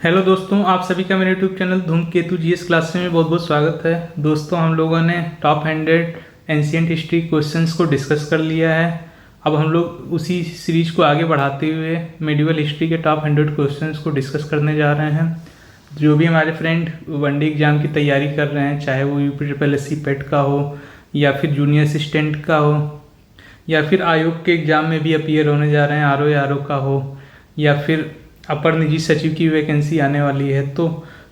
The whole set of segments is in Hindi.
हेलो दोस्तों, आप सभी का मेरे यूट्यूब चैनल धूमकेतु जीएस क्लासेस में बहुत बहुत स्वागत है। दोस्तों, हम लोगों ने टॉप 100 एंशियंट हिस्ट्री क्वेश्चंस को डिस्कस कर लिया है। अब हम लोग उसी सीरीज को आगे बढ़ाते हुए मेडिवल हिस्ट्री के टॉप 100 क्वेश्चंस को डिस्कस करने जा रहे हैं। जो भी हमारे फ्रेंड वनडे एग्जाम की तैयारी कर रहे हैं, चाहे वो यूपी पेट का हो या फिर जूनियर असिस्टेंट का हो या फिर आयोग के एग्ज़ाम में भी अपीयर होने जा रहे हैं, आर ओ का हो या फिर अपर निजी सचिव की वैकेंसी आने वाली है, तो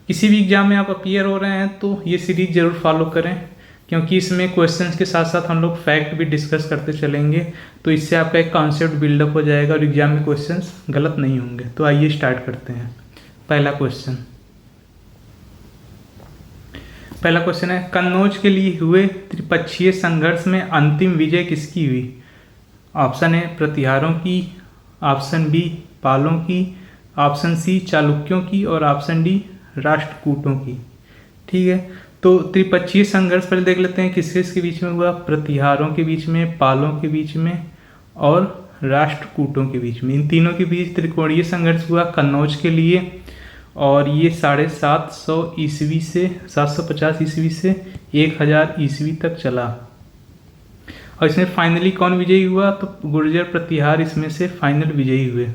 किसी भी एग्ज़ाम में आप अपीयर हो रहे हैं तो ये सीरीज ज़रूर फॉलो करें, क्योंकि इसमें क्वेश्चंस के साथ साथ हम लोग फैक्ट भी डिस्कस करते चलेंगे। तो इससे आपका एक कॉन्सेप्ट बिल्डअप हो जाएगा और एग्जाम में क्वेश्चंस गलत नहीं होंगे। तो आइए स्टार्ट करते हैं। पहला क्वेश्चन है, कन्नौज के लिए हुए त्रिपक्षीय संघर्ष में अंतिम विजय किसकी हुई? ऑप्शन ए प्रतिहारों की, ऑप्शन बी पालों की, ऑप्शन सी चालुक्यों की और ऑप्शन डी राष्ट्रकूटों की। ठीक है, तो त्रिपक्षीय संघर्ष पहले देख लेते हैं किस किस के बीच में हुआ। प्रतिहारों के बीच में, पालों के बीच में और राष्ट्रकूटों के बीच में। इन तीनों के बीच त्रिकोणीय संघर्ष हुआ कन्नौज के लिए, और ये 750 ईस्वी से 750 ईस्वी से 1000 ईस्वी तक चला। और इसमें फाइनली कौन विजयी हुआ? तो गुर्जर प्रतिहार इसमें से फाइनल विजयी हुए।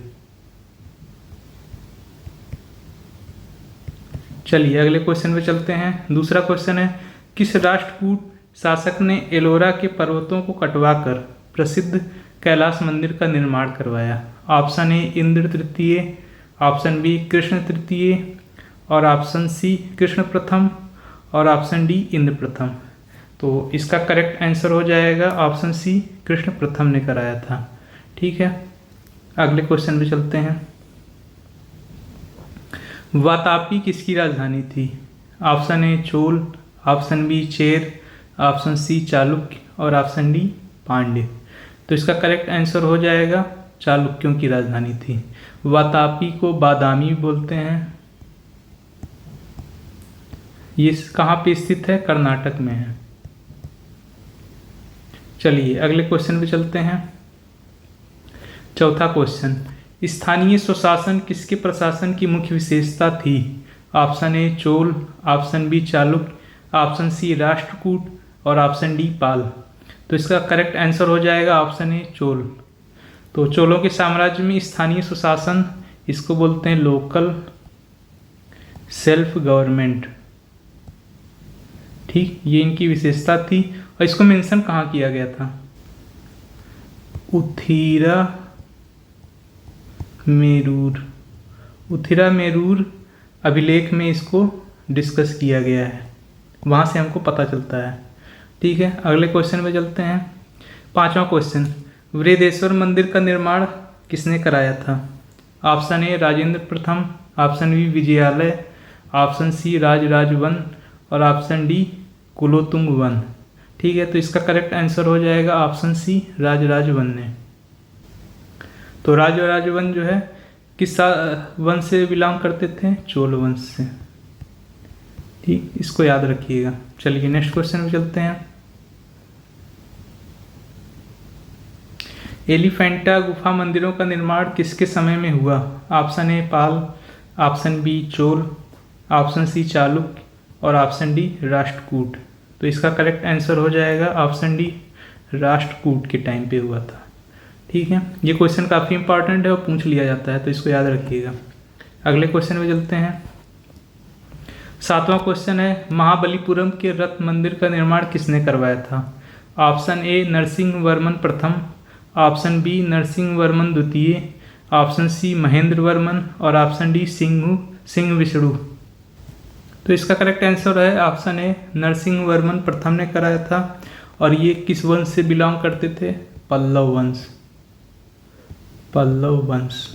चलिए अगले क्वेश्चन पे चलते हैं। दूसरा क्वेश्चन है, किस राष्ट्रकूट शासक ने एलोरा के पर्वतों को कटवाकर प्रसिद्ध कैलाश मंदिर का निर्माण करवाया? ऑप्शन ए इंद्र तृतीय, ऑप्शन बी कृष्ण तृतीय और ऑप्शन सी कृष्ण प्रथम और ऑप्शन डी इंद्र प्रथम। तो इसका करेक्ट आंसर हो जाएगा ऑप्शन सी कृष्ण प्रथम ने कराया था। ठीक है, अगले क्वेश्चन पे चलते हैं। वातापी किसकी राजधानी थी? Option A Chola, option B Chera, option C Chalukya और ऑप्शन डी पांड्य। तो इसका करेक्ट आंसर हो जाएगा चालुक्यों की राजधानी थी। वातापी को बादामी भी बोलते हैं। ये कहाँ पे स्थित है? कर्नाटक में है। चलिए अगले क्वेश्चन पे चलते हैं। चौथा क्वेश्चन, स्थानीय स्वशासन किसके प्रशासन की मुख्य विशेषता थी? Option A Chola, option B Chalukya, option C Rashtrakuta और ऑप्शन डी पाल। तो इसका करेक्ट आंसर हो जाएगा ऑप्शन ए चोल। तो चोलों के साम्राज्य में स्थानीय स्वशासन, इसको बोलते हैं लोकल सेल्फ गवर्नमेंट। ठीक, ये इनकी विशेषता थी। और इसको मेंशन कहाँ किया गया था? उथिरा मेरूर अभिलेख में इसको डिस्कस किया गया है, वहाँ से हमको पता चलता है। ठीक है, अगले क्वेश्चन पे चलते हैं। पांचवा क्वेश्चन, वृहदेश्वर मंदिर का निर्माण किसने कराया था? ऑप्शन ए राजेंद्र प्रथम, option B Vijayalaya, option C Rajaraja one और ऑप्शन डी कुलोतुंग वन। ठीक है, तो इसका करेक्ट आंसर हो जाएगा ऑप्शन सी राजराज वन ने। तो राजराज वन जो है किस वंश से बिलोंग करते थे? चोल वंश से। ठीक, इसको याद रखिएगा। चलिए नेक्स्ट क्वेश्चन पे चलते हैं। एलिफेंटा गुफा मंदिरों का निर्माण किसके समय में हुआ? Option A Pala, option B Chola, option C Chalukya और ऑप्शन डी राष्ट्रकूट। तो इसका करेक्ट आंसर हो जाएगा ऑप्शन डी राष्ट्रकूट के टाइम पे हुआ था। ठीक है, ये क्वेश्चन काफ़ी इंपॉर्टेंट है और पूछ लिया जाता है, तो इसको याद रखिएगा। अगले क्वेश्चन में चलते हैं। सातवां क्वेश्चन है, महाबलीपुरम के रथ मंदिर का निर्माण किसने करवाया था? ऑप्शन ए नरसिंह वर्मन प्रथम, ऑप्शन बी नरसिंह वर्मन द्वितीय, ऑप्शन सी महेंद्र वर्मन और ऑप्शन डी सिंह विष्णु। तो इसका करेक्ट आंसर है ऑप्शन ए नरसिंह वर्मन प्रथम ने कराया था। और ये किस वंश से बिलोंग करते थे? पल्लव वंश।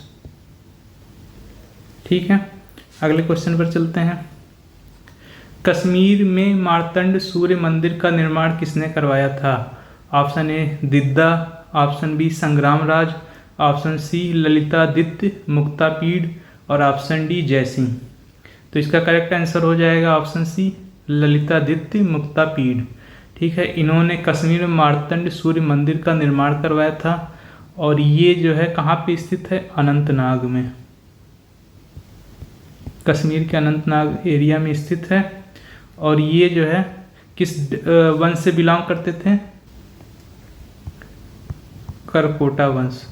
ठीक है, अगले क्वेश्चन पर चलते हैं। कश्मीर में मार्तंड सूर्य मंदिर का निर्माण किसने करवाया था? Option A Didda, option B Sangramaraja, option C Lalitaditya Muktapida और ऑप्शन डी जयसिंह। तो इसका करेक्ट आंसर हो जाएगा ऑप्शन सी ललितादित्य मुक्तापीड। ठीक है, इन्होंने कश्मीर में मार्तंड सूर्य मंदिर का निर्माण करवाया था, और ये जो है कहाँ पे स्थित है? अनंतनाग में। कश्मीर के अनंतनाग एरिया में स्थित है। और ये जो है किस वंश से बिलोंग करते थे? करकोटा वंश।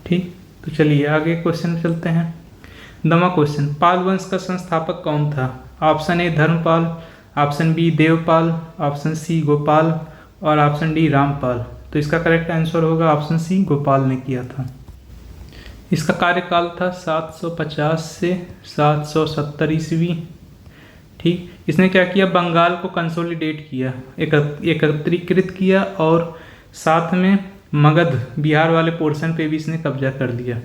ठीक, तो चलिए आगे क्वेश्चन में चलते हैं। 9वां क्वेश्चन, पाल वंश का संस्थापक कौन था? Option A Dharmapal, option B Devpal, option C Gopal और ऑप्शन डी रामपाल। तो इसका करेक्ट आंसर होगा ऑप्शन सी, गोपाल ने किया था। इसका कार्यकाल था 750 से 770 ईस्वी। ठीक, इसने क्या किया? बंगाल को कंसोलिडेट किया, एकत्रीकृत किया और साथ में मगध बिहार वाले पोर्शन पे भी इसने कब्जा कर लिया।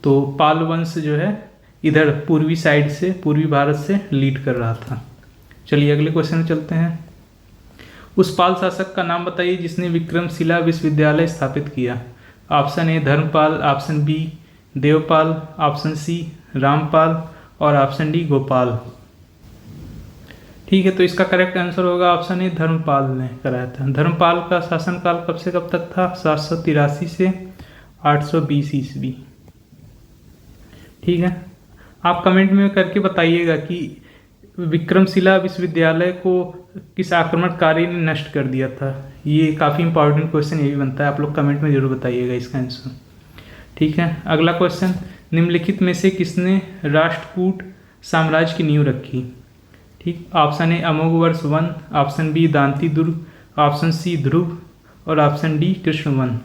तो पाल वंश जो है इधर पूर्वी साइड से, पूर्वी भारत से लीड कर रहा था। चलिए अगले क्वेश्चन में चलते हैं। उस पाल शासक का नाम बताइए जिसने विक्रमशिला विश्वविद्यालय स्थापित किया। Option A Dharmapal, option B Devpal, option C Rampal और ऑप्शन डी गोपाल। ठीक है, तो इसका करेक्ट आंसर होगा ऑप्शन ए, धर्मपाल ने कराया था। धर्मपाल का शासनकाल कब से कब तक था? 783 से 820 ईस्वी। ठीक है, आप कमेंट में करके बताइएगा कि विक्रमशिला विश्वविद्यालय को किस आक्रमणकारी ने नष्ट कर दिया था। ये काफ़ी इंपॉर्टेंट क्वेश्चन ये भी बनता है, आप लोग कमेंट में जरूर बताइएगा इसका आंसर। ठीक है, अगला क्वेश्चन, निम्नलिखित में से किसने राष्ट्रकूट साम्राज्य की नींव रखी? ठीक, option A Amoghavarsha one, option B Danti Durga, option C Dhruva और ऑप्शन डी कृष्णवन।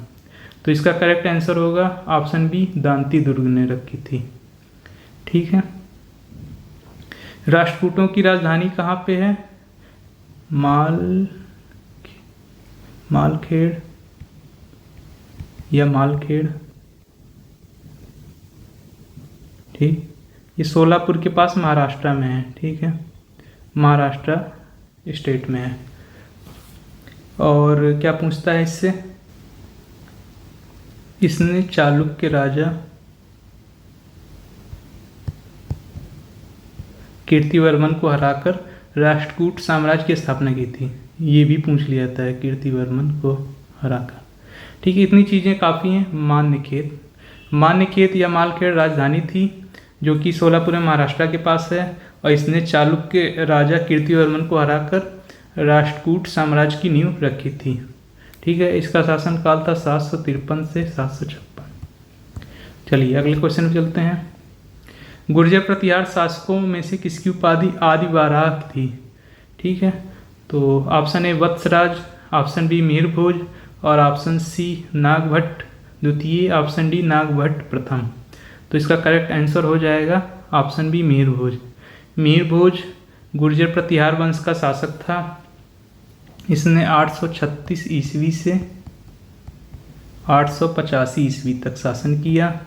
तो इसका करेक्ट आंसर होगा ऑप्शन बी, दांती दुर्ग ने रखी थी। ठीक है, राष्ट्रकूटों की राजधानी कहाँ पे है? मालखेड़ या मालखेड़। ठीक, ये सोलापुर के पास महाराष्ट्र में है। ठीक है, महाराष्ट्र स्टेट में है। और क्या पूछता है इससे? इसने चालुक्य राजा कीर्तिवर्मन को हराकर राष्ट्रकूट साम्राज्य की स्थापना की थी। ये भी पूछ लिया जाता है, कीर्तिवर्मन को हराकर। ठीक है, इतनी चीज़ें काफ़ी हैं। मान्यखेत या मालखेड़ राजधानी थी जो कि सोलापुर में महाराष्ट्र के पास है। और इसने चालुक्य राजा कीर्तिवर्मन को हराकर राष्ट्रकूट साम्राज्य की नींव रखी थी। ठीक है, इसका शासनकाल था 753 से 756। चलिए अगले क्वेश्चन में चलते हैं। गुर्जर प्रतिहार शासकों में से किसकी उपाधि आदिवाराह थी? ठीक है, तो option A Vatsaraja, option B Mihir Bhoja और ऑप्शन सी नागभट्ट द्वितीय, ऑप्शन डी नागभट्ट प्रथम। तो इसका करेक्ट आंसर हो जाएगा ऑप्शन बी मिहिर भोज। मिहिर भोज गुर्जर प्रतिहार वंश का शासक था। इसने 836 ईस्वी से 885 ईस्वी तक शासन किया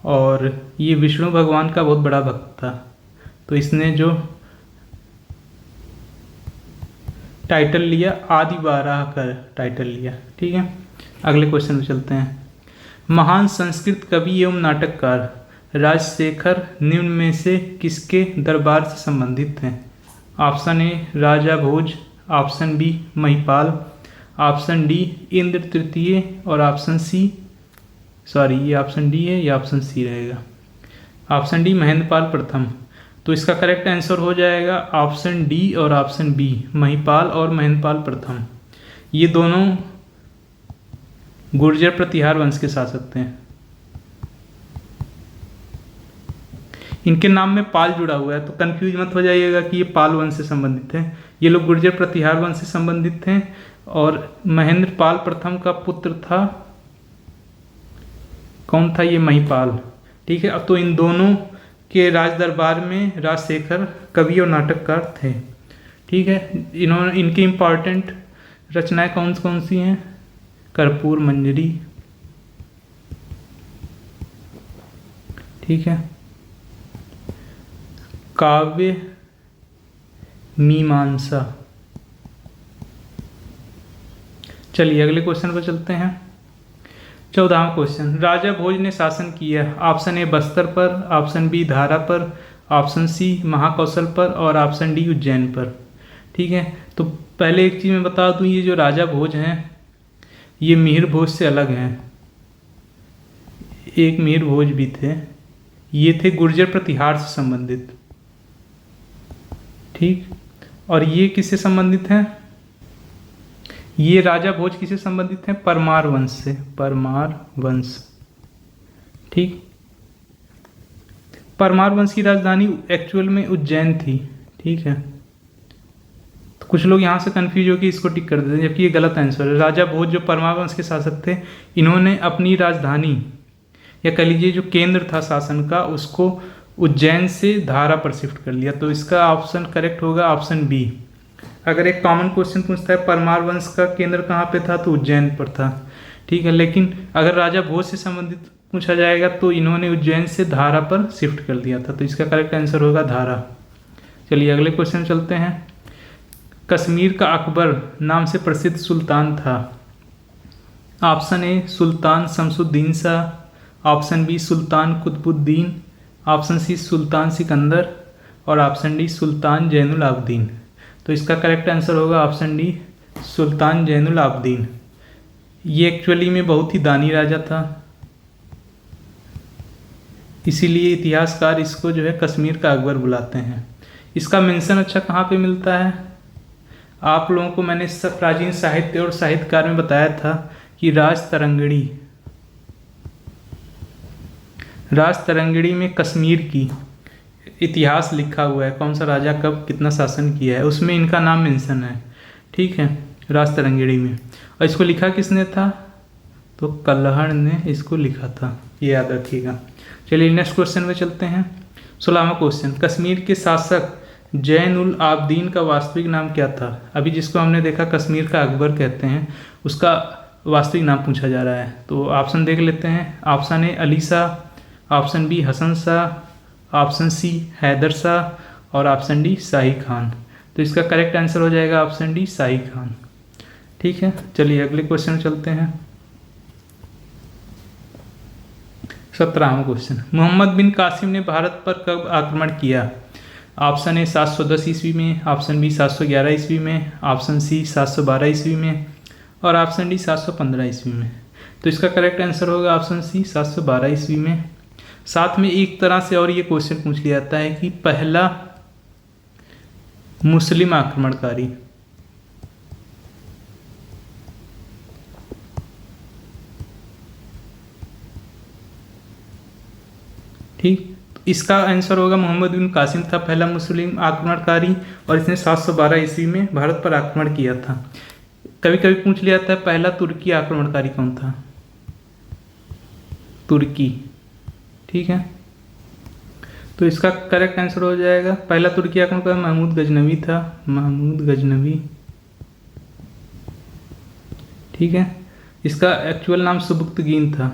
और ये विष्णु भगवान का बहुत बड़ा भक्त था। तो इसने जो टाइटल लिया, आदिवाराह का टाइटल लिया। ठीक है, अगले क्वेश्चन में चलते हैं। महान संस्कृत कवि एवं नाटककार राजशेखर निम्न में से किसके दरबार से संबंधित हैं? Option A Raja Bhoj, option B Mahipal, option D Indra तृतीय और ऑप्शन सी, सॉरी ये ऑप्शन डी है, ये ऑप्शन सी रहेगा, ऑप्शन डी महेंद्रपाल प्रथम। तो इसका करेक्ट आंसर हो जाएगा ऑप्शन डी और ऑप्शन बी, महिपाल और महेंद्रपाल प्रथम। ये दोनों गुर्जर प्रतिहार वंश के शासक थे। इनके नाम में पाल जुड़ा हुआ है, तो कंफ्यूज मत हो जाइएगा कि ये पाल वंश से संबंधित हैं। ये लोग गुर्जर प्रतिहार वंश से संबंधित हैं और महेंद्रपाल प्रथम का पुत्र था, कौन था? ये महिपाल। ठीक है, अब तो इन दोनों के राज दरबार में राजशेखर कवि और नाटककार थे। ठीक है, इनकी इम्पॉर्टेंट रचनाएं कौन कौन सी हैं? कर्पूर मंजरी। ठीक है, काव्य मीमांसा। चलिए अगले क्वेश्चन पर चलते हैं। 14वां क्वेश्चन, राजा भोज ने शासन किया। ऑप्शन ए बस्तर पर, ऑप्शन बी धारा पर, ऑप्शन सी महाकौशल पर और ऑप्शन डी उज्जैन पर। ठीक है, तो पहले एक चीज़ मैं बता दूं, ये जो राजा भोज हैं ये मिहिर भोज से अलग हैं। एक मिहिर भोज भी थे, ये थे गुर्जर प्रतिहार से संबंधित। ठीक, और ये किससे संबंधित हैं? ये राजा भोज किससे संबंधित हैं? परमार वंश से, परमार वंश। ठीक, परमार वंश की राजधानी एक्चुअल में उज्जैन थी। ठीक है, तो कुछ लोग यहाँ से कंफ्यूज होकर इसको टिक कर देते हैं, जबकि ये गलत आंसर है। राजा भोज जो परमार वंश के शासक थे, इन्होंने अपनी राजधानी या कह लीजिए जो केंद्र था शासन का, उसको उज्जैन से धारा पर शिफ्ट कर लिया। तो इसका ऑप्शन करेक्ट होगा ऑप्शन बी। अगर एक कॉमन क्वेश्चन पूछता है परमार वंश का केंद्र कहाँ पे था, तो उज्जैन पर था। ठीक है, लेकिन अगर राजा भोज से संबंधित पूछा जाएगा तो इन्होंने उज्जैन से धारा पर शिफ्ट कर दिया था। तो इसका करेक्ट आंसर होगा धारा। चलिए अगले क्वेश्चन चलते हैं। कश्मीर का अकबर नाम से प्रसिद्ध सुल्तान था। Option A Sultan Shamsuddin Shah, option B Sultan Qutbuddin, option C Sultan Sikandar और ऑप्शन डी सुल्तान जैनुल आबदीन। तो इसका करेक्ट आंसर होगा ऑप्शन डी सुल्तान जैनुल आबदीन। ये एक्चुअली में बहुत ही दानी राजा था, इसीलिए इतिहासकार इसको जो है कश्मीर का अकबर बुलाते हैं। इसका मेंशन अच्छा कहाँ पे मिलता है? आप लोगों को मैंने प्राचीन साहित्य और साहित्यकार में बताया था कि राजतरंगिणी में कश्मीर की इतिहास लिखा हुआ है, कौन सा राजा कब कितना शासन किया है, उसमें इनका नाम मेंशन है। ठीक है, राजतरंगिणी में। और इसको लिखा किसने था? तो कल्हड़ ने इसको लिखा था, ये याद रखिएगा। चलिए नेक्स्ट क्वेश्चन में चलते हैं। 16वां क्वेश्चन, कश्मीर के शासक जैनुल आबदीन का वास्तविक नाम क्या था? अभी जिसको हमने देखा कश्मीर का अकबर कहते हैं, उसका वास्तविक नाम पूछा जा रहा है। तो ऑप्शन देख लेते हैं। Option A Ali Shah, option B Hasan Shah, option C Haider Shah और ऑप्शन डी शाही खान। तो इसका करेक्ट आंसर हो जाएगा ऑप्शन डी शाही खान। ठीक है, चलिए अगले क्वेश्चन चलते हैं। 17वां क्वेश्चन, मोहम्मद बिन कासिम ने भारत पर कब आक्रमण किया? ऑप्शन ए 710 ईस्वी में, ऑप्शन बी 711 ईस्वी में, ऑप्शन सी 712 ईस्वी में और ऑप्शन डी 715 ईस्वी में। तो इसका करेक्ट आंसर होगा ऑप्शन सी 712 ईस्वी में। साथ में एक तरह से और ये क्वेश्चन पूछ लिया जाता है कि पहला मुस्लिम आक्रमणकारी, ठीक, इसका आंसर होगा मोहम्मद बिन कासिम था पहला मुस्लिम आक्रमणकारी और इसने 712 ईस्वी में भारत पर आक्रमण किया था। कभी कभी पूछ लिया जाता है पहला तुर्की आक्रमणकारी कौन था? तुर्की। ठीक है, तो इसका करेक्ट आंसर हो जाएगा पहला तुर्की आक्रमणकारी महमूद गजनवी था, महमूद गजनवी। ठीक है, इसका एक्चुअल नाम सुबुक्तगीन था।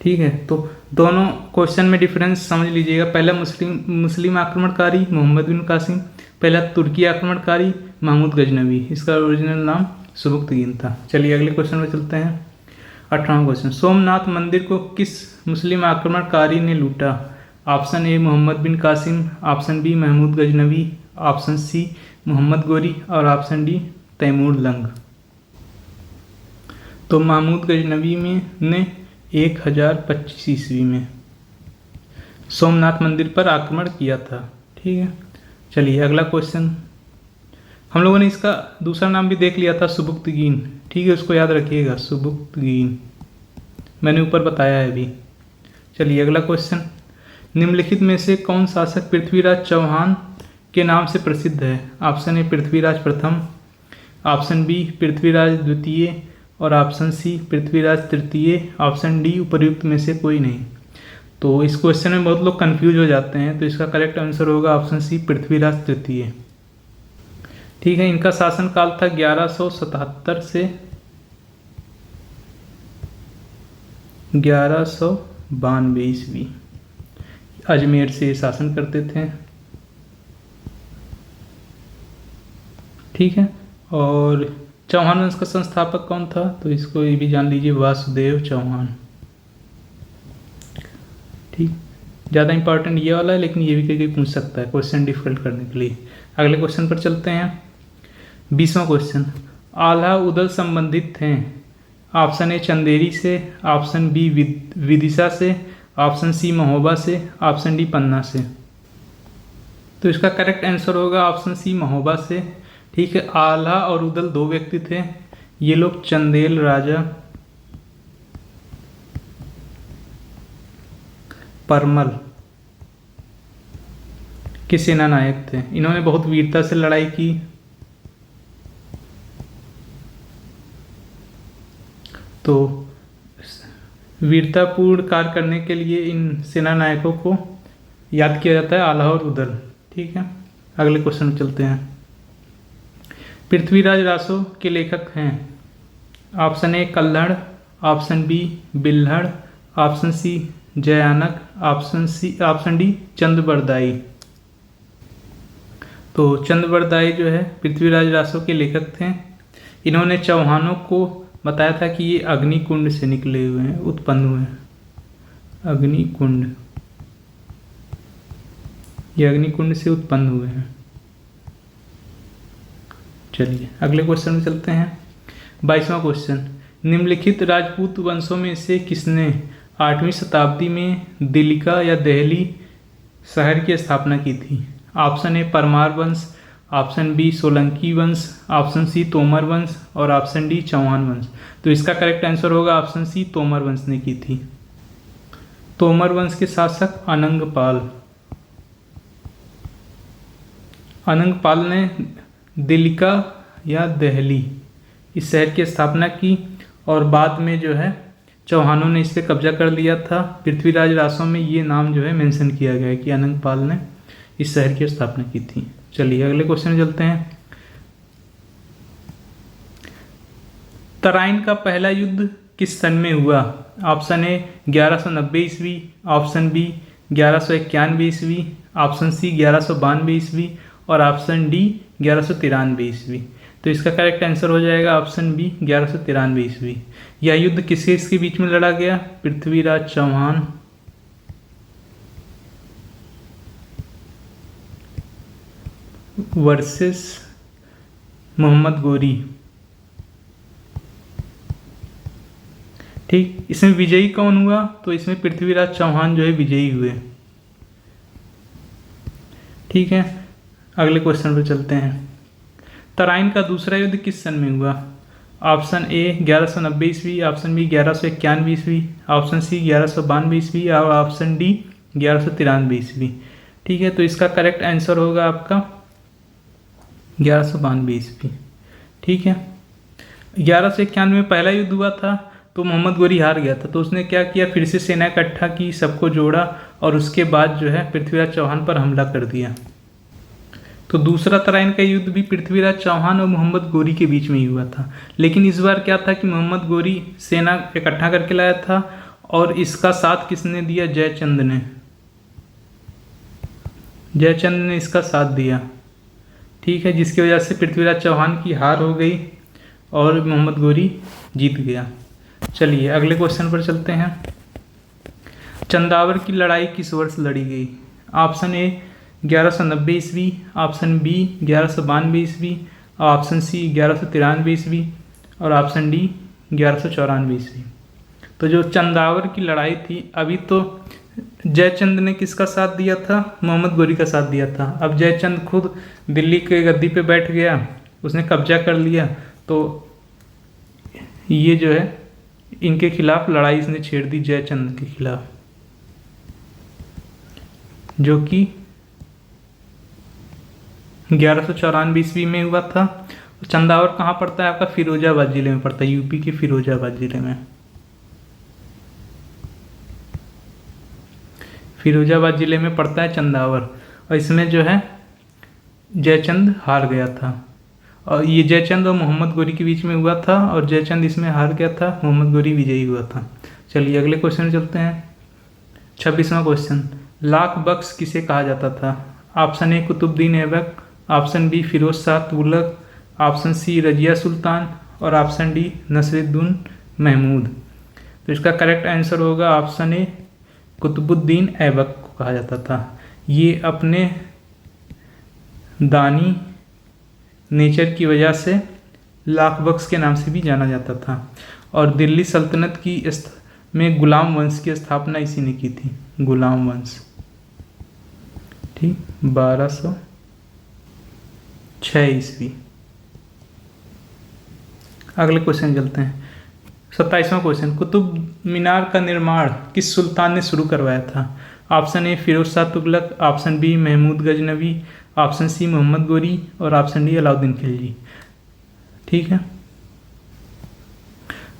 ठीक है, तो दोनों क्वेश्चन में डिफरेंस समझ लीजिएगा। पहला मुस्लिम आक्रमणकारी मोहम्मद बिन कासिम, पहला तुर्की आक्रमणकारी महमूद गजनवी। इसका ओरिजिनल नाम सुबुक्तगीन था। चलिए अगले क्वेश्चन में चलते हैं। 18वां क्वेश्चन, सोमनाथ मंदिर को किस मुस्लिम आक्रमणकारी ने लूटा? Option A Mohammad bin Qasim, option B Mahmud Ghaznavi, option C Mohammad Ghori और ऑप्शन डी तैमूर लंग। तो महमूद गजनवी ने 1025 ईस्वी में सोमनाथ मंदिर पर आक्रमण किया था। ठीक है, चलिए अगला क्वेश्चन। हम लोगों ने इसका दूसरा नाम भी देख लिया था, सुबुक्तगीन। ठीक है, उसको याद रखिएगा, सुबुक्तगीन मैंने ऊपर बताया है अभी। चलिए अगला क्वेश्चन, निम्नलिखित में से कौन शासक पृथ्वीराज चौहान के नाम से प्रसिद्ध है? ऑप्शन ए पृथ्वीराज प्रथम, ऑप्शन बी पृथ्वीराज द्वितीय और ऑप्शन सी पृथ्वीराज तृतीय, ऑप्शन डी उपर्युक्त में से कोई नहीं। तो इस क्वेश्चन में बहुत लोग कंफ्यूज हो जाते हैं, तो इसका करेक्ट आंसर होगा ऑप्शन सी पृथ्वीराज तृतीय। ठीक है, इनका शासनकाल था 1177 से 1192 ईस्वी। अजमेर से शासन करते थे। ठीक है, और चौहान वंश का संस्थापक कौन था? तो इसको ये भी जान लीजिए, वासुदेव चौहान। ठीक, ज़्यादा इंपॉर्टेंट ये वाला है, लेकिन ये भी कहीं पूछ सकता है क्वेश्चन डिफिकल्ट करने के लिए। अगले क्वेश्चन पर चलते हैं। 20वां क्वेश्चन, आल्हा उदल संबंधित हैं ऑप्शन ए चंदेरी से, ऑप्शन बी विदिशा से, ऑप्शन सी महोबा से, ऑप्शन डी पन्ना से। तो इसका करेक्ट आंसर होगा ऑप्शन सी महोबा से। ठीक है, आल्हा और उदल दो व्यक्ति थे। ये लोग चंदेल राजा, परमल के सेना नायक थे। इन्होंने बहुत वीरता से लड़ाई की। तो वीरतापूर्ण कार्य करने के लिए इन सेना नायकों को याद किया जाता है, आल्हा और उदल। ठीक है, अगले क्वेश्चन में चलते हैं। पृथ्वीराज रासो के लेखक हैं। Option A Kalhan, option B Bilhan, option C Jayanak, option D Chandbardai. तो चंद्रबरदाई जो है पृथ्वीराज रासो के लेखक थे। इन्होंने चौहानों को बताया था कि ये अग्निकुंड से निकले हुए हैं, उत्पन्न हुए हैं। अग्निकुंड, ये अग्निकुंड से उत्पन्न हुए हैं। चलिए अगले क्वेश्चन में चलते हैं। 22वां क्वेश्चन, निम्नलिखित राजपूत वंशों में से किसने 8वीं शताब्दी में दिल्लिका या दिल्ली शहर की स्थापना की थी? ऑप्शन ए परमार वंश, ऑप्शन बी सोलंकी वंश, ऑप्शन सी तोमर वंश और ऑप्शन डी चौहान वंश। तो इसका करेक्ट आंसर होगा ऑप्शन सी तोमर वंश ने की थी। तोमर वंश के शासक अनंगपाल। अनंगपाल ने दिल्लिका या दिल्ली इस शहर की स्थापना की और बाद में जो है चौहानों ने इस पर कब्जा कर लिया था। पृथ्वीराज रासो में ये नाम जो है मेंशन किया गया है कि अनंगपाल ने इस शहर की स्थापना की थी। चलिए अगले क्वेश्चन में चलते हैं। तराइन का पहला युद्ध किस सन में हुआ? ऑप्शन ए 1190 ईस्वी, ऑप्शन बी 1191 ईस्वी, ऑप्शन सी 1192 ईस्वी और ऑप्शन डी 1193 ईस्वी। तो इसका करेक्ट आंसर हो जाएगा ऑप्शन बी 1193 ईस्वी। यह युद्ध किसके बीच में लड़ा गया? पृथ्वीराज चौहान वर्सेस मोहम्मद गोरी। ठीक, इसमें विजयी कौन हुआ? तो इसमें पृथ्वीराज चौहान जो है विजयी हुए। ठीक है, अगले क्वेश्चन पर चलते हैं। तराइन का दूसरा युद्ध किस सन में हुआ? ऑप्शन ए 1190 ईस्वी, ऑप्शन बी 1191 ईस्वी, ऑप्शन सी 1192 ईस्वी और ऑप्शन डी 1193 ईस्वी। ठीक है, तो इसका करेक्ट आंसर होगा आपका 1192 ईस्वी। ठीक है, 1191 में पहला युद्ध हुआ था तो मोहम्मद गोरी हार गया था, तो उसने क्या किया, फिर से सेना इकट्ठा की, सबको जोड़ा और उसके बाद जो है पृथ्वीराज चौहान पर हमला कर दिया। तो दूसरा तराइन का युद्ध भी पृथ्वीराज चौहान और मोहम्मद गोरी के बीच में ही हुआ था, लेकिन इस बार क्या था कि मोहम्मद गोरी सेना इकट्ठा करके लाया था और इसका साथ किसने दिया? जयचंद ने। जयचंद ने इसका साथ दिया। ठीक है, जिसकी वजह से पृथ्वीराज चौहान की हार हो गई और मोहम्मद गोरी जीत गया। चलिए अगले क्वेश्चन पर चलते हैं। चंदावर की लड़ाई किस वर्ष लड़ी गई? ऑप्शन ए 1190 ईस्वी, ऑप्शन बी 1192 ईस्वी, ऑप्शन सी 1193 ईस्वी और ऑप्शन डी 1194 ईस्वी। तो जो चंदावर की लड़ाई थी, अभी तो जयचंद ने किसका साथ दिया था? मोहम्मद गोरी का साथ दिया था। अब जयचंद खुद दिल्ली के गद्दी पे बैठ गया, उसने कब्जा कर लिया, तो ये जो है इनके खिलाफ लड़ाई इसने छेड़ दी, जयचंद के खिलाफ, जो कि 1194 ईस्वी में हुआ था। चंदावर कहाँ पड़ता है आपका? फिरोजाबाद जिले में पड़ता है, यूपी के फिरोजाबाद जिले में। फिरोजाबाद जिले में पड़ता है चंदावर, और इसमें जो है जयचंद हार गया था। और ये जयचंद और मोहम्मद गोरी के बीच में हुआ था और जयचंद इसमें हार गया था, मोहम्मद गोरी विजयी हुआ था। चलिए अगले क्वेश्चन चलते हैं। 26वां क्वेश्चन, लाख बख्श किसे कहा जाता था? Option A Qutbuddin Aibak, option B Firoz Shah Tughlaq, option C Razia Sultan और ऑप्शन डी नसरुद्दीन महमूद। तो इसका करेक्ट आंसर होगा ऑप्शन ए कुतुबुद्दीन ऐबक को कहा जाता था। ये अपने दानी नेचर की वजह से लाख बख्श के नाम से भी जाना जाता था। और दिल्ली सल्तनत में गुलाम वंश की स्थापना इसी ने की थी, गुलाम वंश। ठीक, 1206 ईस्वी। अगले क्वेश्चन चलते हैं। 27वां क्वेश्चन, कुतुब मीनार का निर्माण किस सुल्तान ने शुरू करवाया था? Option A Firoz Shah Tughlaq, option B Mahmud Ghaznavi, option C Mohammad Ghori और ऑप्शन डी अलाउद्दीन खिलजी। ठीक है,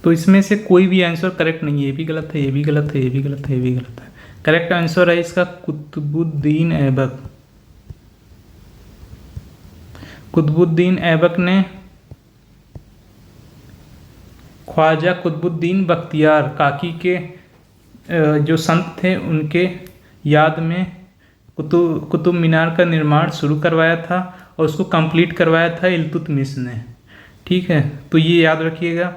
तो इसमें से कोई भी आंसर करेक्ट नहीं है, ये भी गलत है, ये भी गलत है, ये भी गलत है, ये भी गलत है। करेक्ट आंसर है इसका कुतुबुद्दीन ऐबक। कुतुबुद्दीन ऐबक ने ख्वाजा कुतुबुद्दीन बख्तियार काकी के जो संत थे उनके याद में कुतुब मीनार का निर्माण शुरू करवाया था और उसको कंप्लीट करवाया था इल्तुतमिश ने। ठीक है, तो ये याद रखिएगा,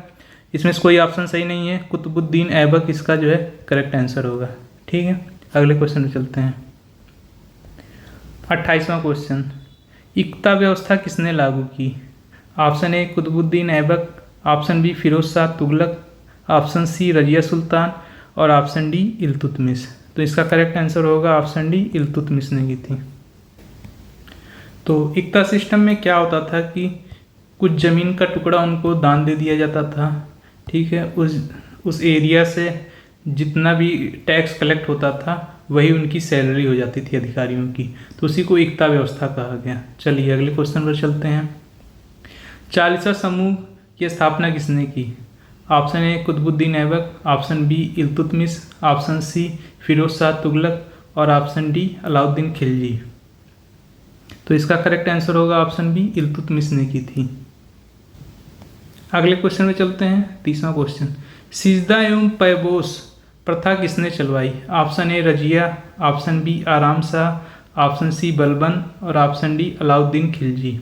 इसमें से कोई ऑप्शन सही नहीं है, कुतुबुद्दीन ऐबक इसका जो है करेक्ट आंसर होगा। ठीक है, अगले क्वेश्चन में चलते हैं। 28वां क्वेश्चन, इक्ता व्यवस्था किसने लागू की? Option A Qutbuddin Aibak, option B Firoz Shah Tughlaq, option C Razia Sultan और ऑप्शन डी इल्तुतमिश। तो इसका करेक्ट आंसर होगा ऑप्शन डी, इल्तुतमिश ने की थी। तो इक्ता सिस्टम में क्या होता था कि कुछ ज़मीन का टुकड़ा उनको दान दे दिया जाता था। ठीक है, उस एरिया से जितना भी टैक्स कलेक्ट होता था वही उनकी सैलरी हो जाती थी अधिकारियों की, तो उसी को इक्ता व्यवस्था कहा गया। चलिए अगले क्वेश्चन पर चलते हैं। 40वां समूह की स्थापना किसने की? Option A Qutbuddin Aibak, option B Iltutmish, option C Firoz Shah Tughlaq और ऑप्शन डी अलाउद्दीन खिलजी। तो इसका करेक्ट आंसर होगा ऑप्शन बी, इल्तुतमिश ने की थी। अगले क्वेश्चन में चलते हैं। 30वां क्वेश्चन, सिजदा एवं पैबोस प्रथा किसने चलवाई? Option A Razia, option B Aram Shah, option C Balban और ऑप्शन डी अलाउद्दीन खिलजी।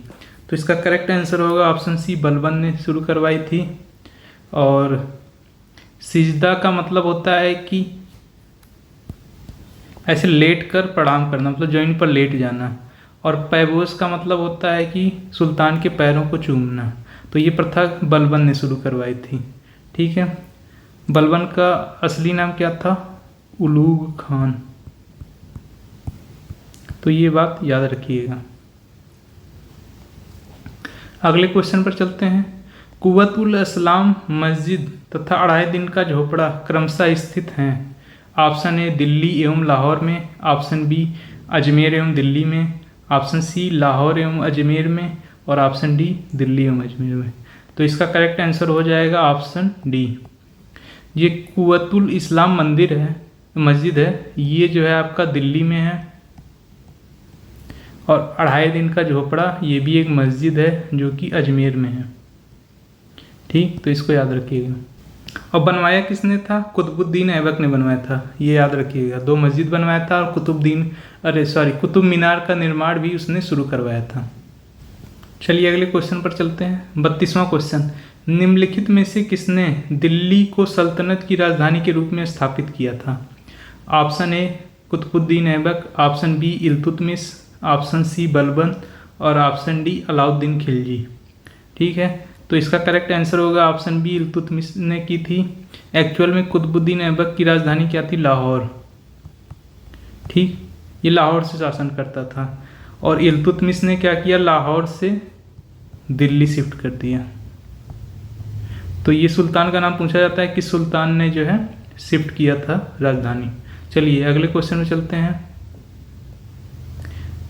तो इसका करेक्ट आंसर होगा ऑप्शन सी, बलबन ने शुरू करवाई थी। और सिजदा का मतलब होता है कि ऐसे लेट कर प्रणाम करना, मतलब जमीन पर लेट जाना। और पैबोस का मतलब होता है कि सुल्तान के पैरों को चूमना। तो ये प्रथा बलबन ने शुरू करवाई थी। ठीक है, बलबन का असली नाम क्या था? उलूग खान। तो ये बात याद रखिएगा। अगले क्वेश्चन पर चलते हैं। कुव्वतुल इस्लाम मस्जिद तथा अढ़ाई दिन का झोपड़ा क्रमशः स्थित हैं। ऑप्शन ए दिल्ली एवं लाहौर में, ऑप्शन बी अजमेर एवं दिल्ली में, ऑप्शन सी लाहौर एवं अजमेर में और ऑप्शन डी दिल्ली एवं अजमेर में। तो इसका करेक्ट आंसर हो जाएगा ऑप्शन डी। ये कुव्वतुल इस्लाम मस्जिद है, ये जो है आपका दिल्ली में है। और अढ़ाई दिन का झोपड़ा ये भी एक मस्जिद है जो कि अजमेर में है। ठीक, तो इसको याद रखिएगा। और बनवाया किसने था? कुतुबुद्दीन ऐबक ने बनवाया था, ये याद रखिएगा। 2 मस्जिद बनवाया था और कुतुब मीनार का निर्माण भी उसने शुरू करवाया था। चलिए अगले क्वेश्चन पर चलते हैं। 32वां क्वेश्चन, निम्नलिखित में से किसने दिल्ली को सल्तनत की राजधानी के रूप में स्थापित किया था? Option A Qutbuddin Aibak, option B Iltutmish, option C Balban और ऑप्शन डी अलाउद्दीन खिलजी। ठीक है, तो इसका करेक्ट आंसर होगा ऑप्शन बी, इल्तुतमिश ने की थी। एक्चुअल में कुतुबुद्दीन ऐबक की राजधानी क्या थी? लाहौर। ठीक, ये लाहौर से शासन करता था। और इल्तुतमिश ने क्या किया? लाहौर से दिल्ली शिफ्ट कर दिया। तो ये सुल्तान का नाम पूछा जाता है कि सुल्तान ने जो है शिफ्ट किया था राजधानी। चलिए अगले क्वेश्चन में चलते हैं।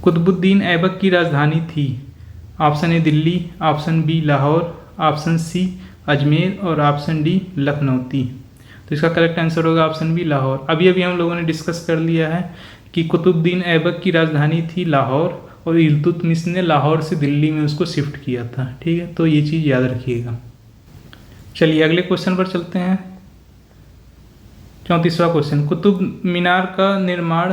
कुतुबुद्दीन ऐबक की राजधानी थी। Option A Delhi, option B Lahore, option C Ajmer और ऑप्शन डी लखनऊती। तो इसका करेक्ट आंसर होगा ऑप्शन बी लाहौर। अभी अभी हम लोगों ने डिस्कस कर लिया है कि कुतुबुद्दीन ऐबक की राजधानी थी लाहौर और इल्तुतमिश ने लाहौर से दिल्ली में उसको शिफ्ट किया था। ठीक है, तो ये चीज़ याद रखिएगा। चलिए अगले क्वेश्चन पर चलते हैं। 34वां क्वेश्चन, कुतुब मीनार का निर्माण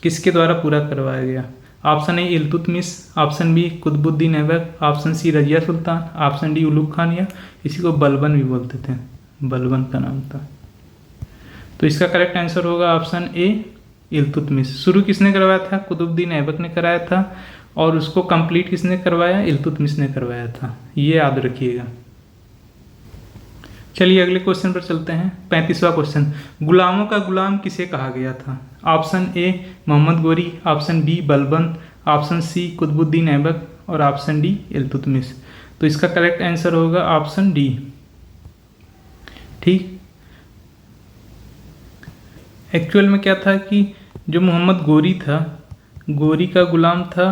किसके द्वारा पूरा करवाया गया? Option A Iltutmish, option B Qutbuddin Aibak, option C Razia Sultan, option D Ulugh Khan या इसी को बलबन भी बोलते थे, बलबन का नाम था। तो इसका करेक्ट आंसर होगा ऑप्शन ए इल्तुतमिश। शुरू किसने करवाया था? कुतुबुद्दीन ऐबक ने कराया था। और उसको कंप्लीट किसने करवाया? इल्तुतमिश ने करवाया था, ये याद रखिएगा। चलिए अगले क्वेश्चन पर चलते हैं। 35वां क्वेश्चन, गुलामों का गुलाम किसे कहा गया था? Option A Mohammad Ghori, option B Balban, option C Qutbuddin Aibak और ऑप्शन डी इल्तुतमिश। तो इसका करेक्ट आंसर होगा ऑप्शन डी। ठीक, एक्चुअल में क्या था कि जो मोहम्मद गोरी था, गोरी का गुलाम था,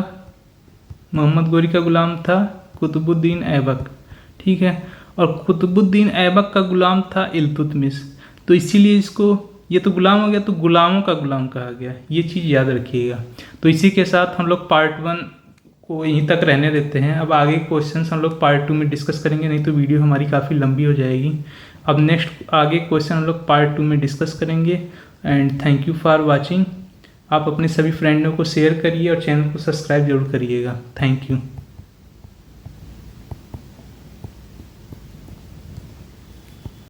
मोहम्मद गोरी का गुलाम था कुतुबुद्दीन ऐबक। ठीक है, और कुतुबुद्दीन ऐबक का गुलाम था इल्तुतमिश। तो इसीलिए इसको, ये तो गुलाम हो गया तो गुलामों का गुलाम कहा गया, ये चीज़ याद रखिएगा। तो इसी के साथ हम लोग पार्ट 1 को यहीं तक रहने देते हैं। अब आगे क्वेश्चंस हम लोग पार्ट 2 में डिस्कस करेंगे, नहीं तो वीडियो हमारी काफ़ी लंबी हो जाएगी। अब नेक्स्ट आगे क्वेश्चन हम लोग पार्ट 2 में डिस्कस करेंगे। And thank you for watching. आप अपने सभी फ्रेंडों को शेयर करिए और चैनल को सब्सक्राइब जरूर करिएगा। Thank you.